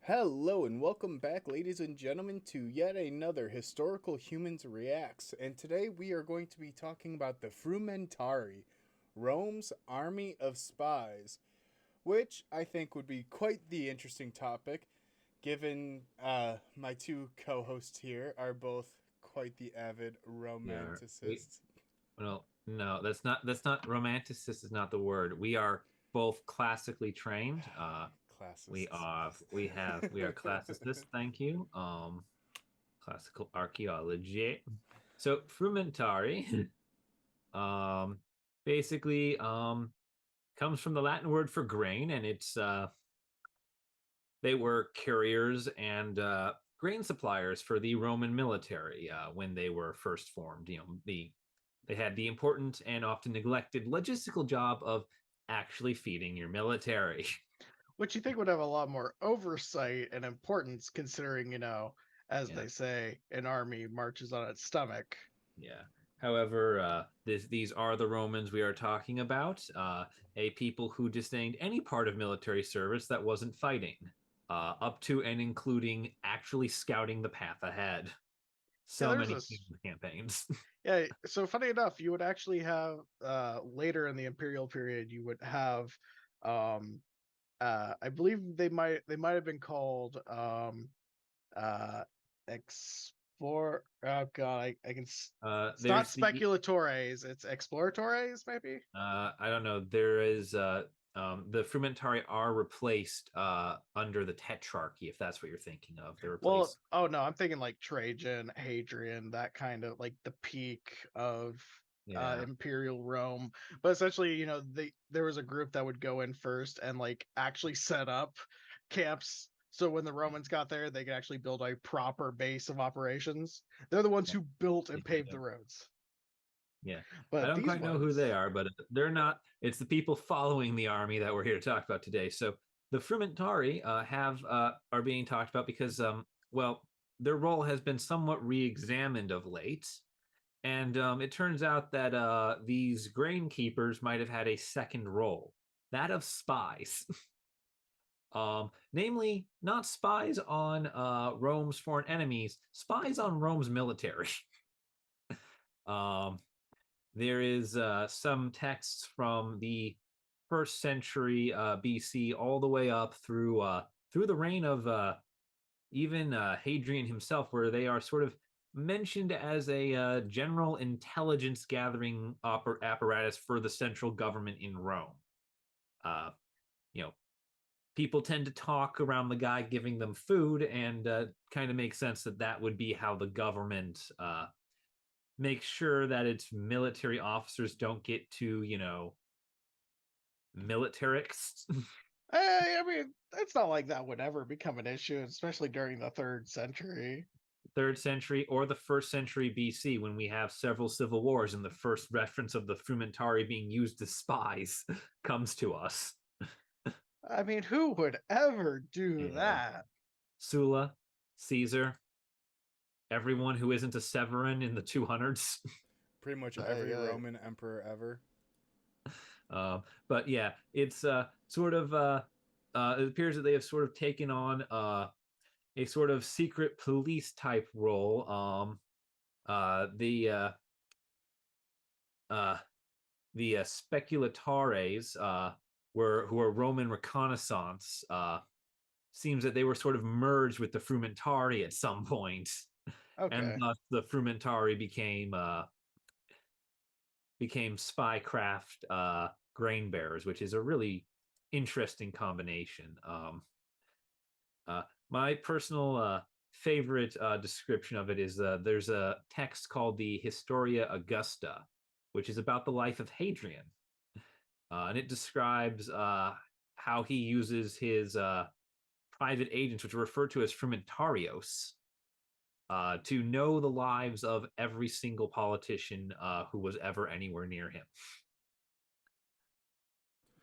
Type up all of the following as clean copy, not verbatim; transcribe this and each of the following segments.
Hello and welcome back, ladies and gentlemen, to yet another Historical Humans Reacts. And today we are going to be talking about the Frumentarii, Rome's army of spies, which I think would be quite the interesting topic, given my two co-hosts here are both quite the avid Yeah, we romanticists. well, no, that's not romanticist is not the word. We are both classically trained. Classicists. We are classicists. Thank you. Classical archaeology. So frumentari, um, basically comes from the Latin word for grain, and it's they were couriers and grain suppliers for the Roman military when they were first formed. They had the important and often neglected logistical job of actually feeding your military. Which you think would have a lot more oversight and importance considering, as Yeah, they say, an army marches on its stomach. yeah. However, these are the Romans we are talking about, a people who disdained any part of military service that wasn't fighting, up to and including actually scouting the path ahead. Yeah, So many campaigns. yeah, so funny enough, you would actually have later in the imperial period, you would have um I believe they might have been called uh explore oh god, I can it's not There's the speculatores, it's exploratores maybe. I don't know. There is the Frumentari are replaced under the Tetrarchy, if that's what you're thinking of. They're Well, replaced. oh no, I'm thinking like Trajan, Hadrian, that kind of like the peak of Yeah, imperial Rome. But essentially, there was a group that would go in first and like actually set up camps. So when the Romans got there, they could actually build a proper base of operations. They're the ones yeah, who built they and did paved it. the roads. Yeah. I But don't these quite know who they ones, are, but they're not. It's the people following the army that we're here to talk about today. So the Frumentari have are being talked about because, well, their role has been somewhat re-examined of late. And it turns out that these grain keepers might have had a second role, that of spies. Namely, not spies on Rome's foreign enemies, spies on Rome's military. um, there is some texts from the first century BC all the way up through the reign of even Hadrian himself, where they are sort of mentioned as a general intelligence gathering apparatus for the central government in Rome. Uh, you know, people tend to talk around the guy giving them food, and kind of makes sense that that would be how the government makes sure that its military officers don't get too, militarist. I mean, it's not like that would ever become an issue, especially during the third century. Third century or the first century BC, when we have several civil wars and the first reference of the Frumentari being used as spies comes to us. I mean, who would ever do Yeah. that? Sulla, Caesar, everyone who isn't a Severin in the 200s. Pretty much I, every Roman emperor ever. But yeah, it's sort of it appears that they have sort of taken on a sort of secret police type role. The uh, the speculatores were who are Roman reconnaissance. Seems that they were sort of merged with the Frumentari at some point, and okay. thus the Frumentari became spycraft grain bearers, which is a really interesting combination. My personal favorite description of it is there's a text called the Historia Augusta, which is about the life of Hadrian, and it describes how he uses his private agents, which are referred to as frumentarios, to know the lives of every single politician who was ever anywhere near him.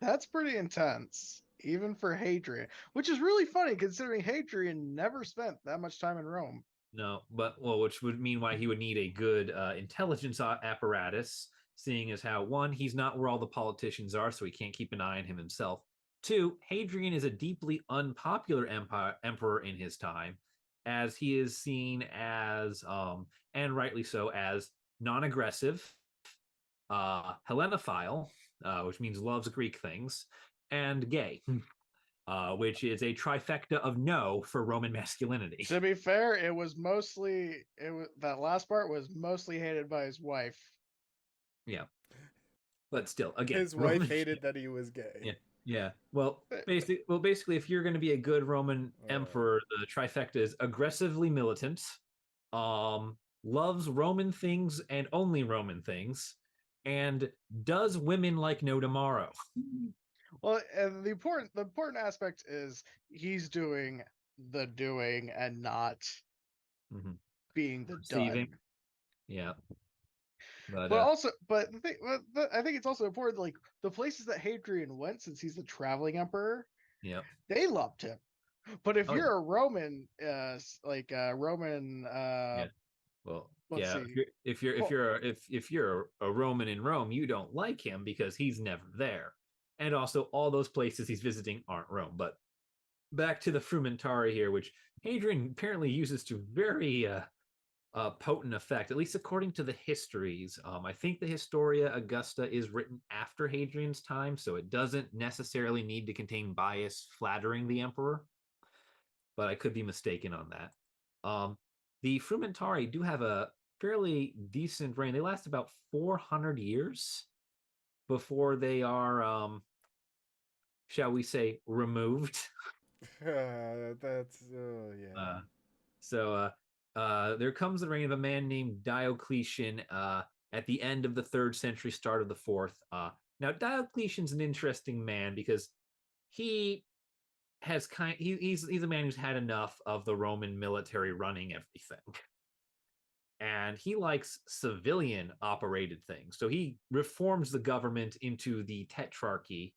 That's pretty intense, even for Hadrian, which is really funny considering Hadrian never spent that much time in Rome. No, but well, which would mean why he would need a good intelligence apparatus, seeing as how one, he's not where all the politicians are, so he can't keep an eye on him himself. 2, Hadrian is a deeply unpopular emperor in his time, as he is seen as, and rightly so, as non-aggressive, Hellenophile, which means loves Greek things, and gay, which is a trifecta of no for Roman masculinity. To be fair, it was that last part was mostly hated by his wife. Yeah, but still, again, His wife hated that he was gay. Yeah, yeah. Well, basically, if you're going to be a good Roman emperor, the trifecta is aggressively militant, loves Roman things and only Roman things, and does women like no tomorrow. Well, and the important aspect is he's doing the doing and not being the Receiving. done. Yeah. But the thing, I think it's also important, like the places that Hadrian went, since he's the traveling emperor, yeah, they loved him. But if you're a Roman, Roman, yeah. Well, let's yeah. see. If you're a Roman in Rome, you don't like him because he's never there, and also all those places he's visiting aren't Rome. But back to the Frumentarii here, which Hadrian apparently uses to very potent effect, at least according to the histories. I think the Historia Augusta is written after Hadrian's time, so it doesn't necessarily need to contain bias flattering the emperor, but I could be mistaken on that. The Frumentarii do have a fairly decent reign. They last about 400 years before they are, shall we say, removed. That's yeah. There comes the reign of a man named Diocletian at the end of the 3rd century, start of the 4th. Now, Diocletian's an interesting man because he has he's a man who's had enough of the Roman military running everything. And he likes civilian operated things. So he reforms the government into the tetrarchy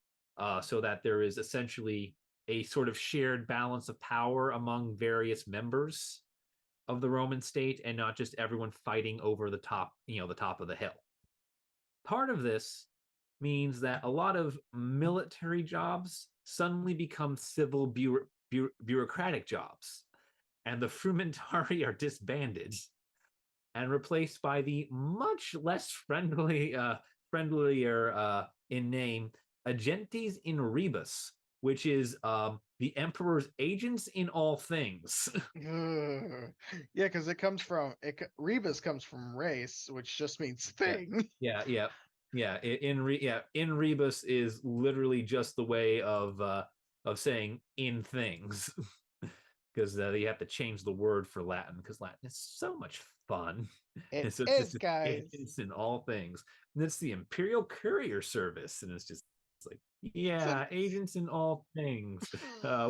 so that there is essentially a sort of shared balance of power among various members of the Roman state and not just everyone fighting over the top of the hill. Part of this means that a lot of military jobs suddenly become civil bureaucratic jobs, and the Frumentarii are disbanded and replaced by the much less friendlier in name Agentes in Rebus, which is the emperor's agents in all things. Yeah, because rebus comes from race, which just means thing. Yeah. In rebus is literally just the way of saying in things, because you have to change the word for Latin because Latin is so much fun. It so is, guys. It's in all things, and it's the Imperial Courier Service, and it's like, yeah, agents in all things.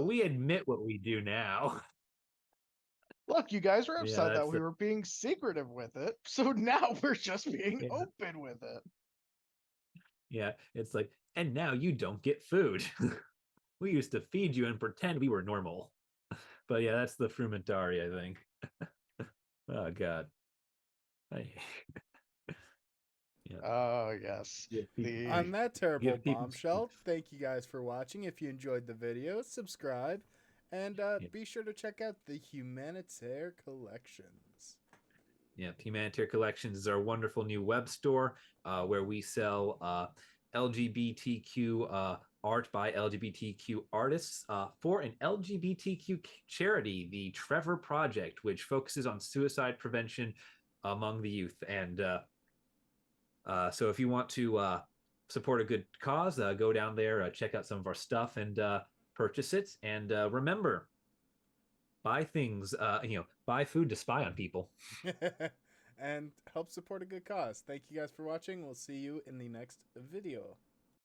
We admit what we do now. Look, you guys were upset that we were being secretive with it, so now we're just being open with it. Yeah, it's like, and now you don't get food. We used to feed you and pretend we were normal. But yeah, that's the Frumentarii, I think. Oh God. Yeah. Oh yes. On that terrible bombshell, thank you guys for watching. If you enjoyed the video, subscribe, and be sure to check out the Humanitaire Collections. Yeah, Humanitaire Collections is our wonderful new web store where we sell LGBTQ art by LGBTQ artists for an LGBTQ charity, the Trevor Project, which focuses on suicide prevention among the youth. And so if you want to support a good cause, go down there, check out some of our stuff, and purchase it. And remember, buy things, buy food to spy on people. And help support a good cause. Thank you guys for watching. We'll see you in the next video.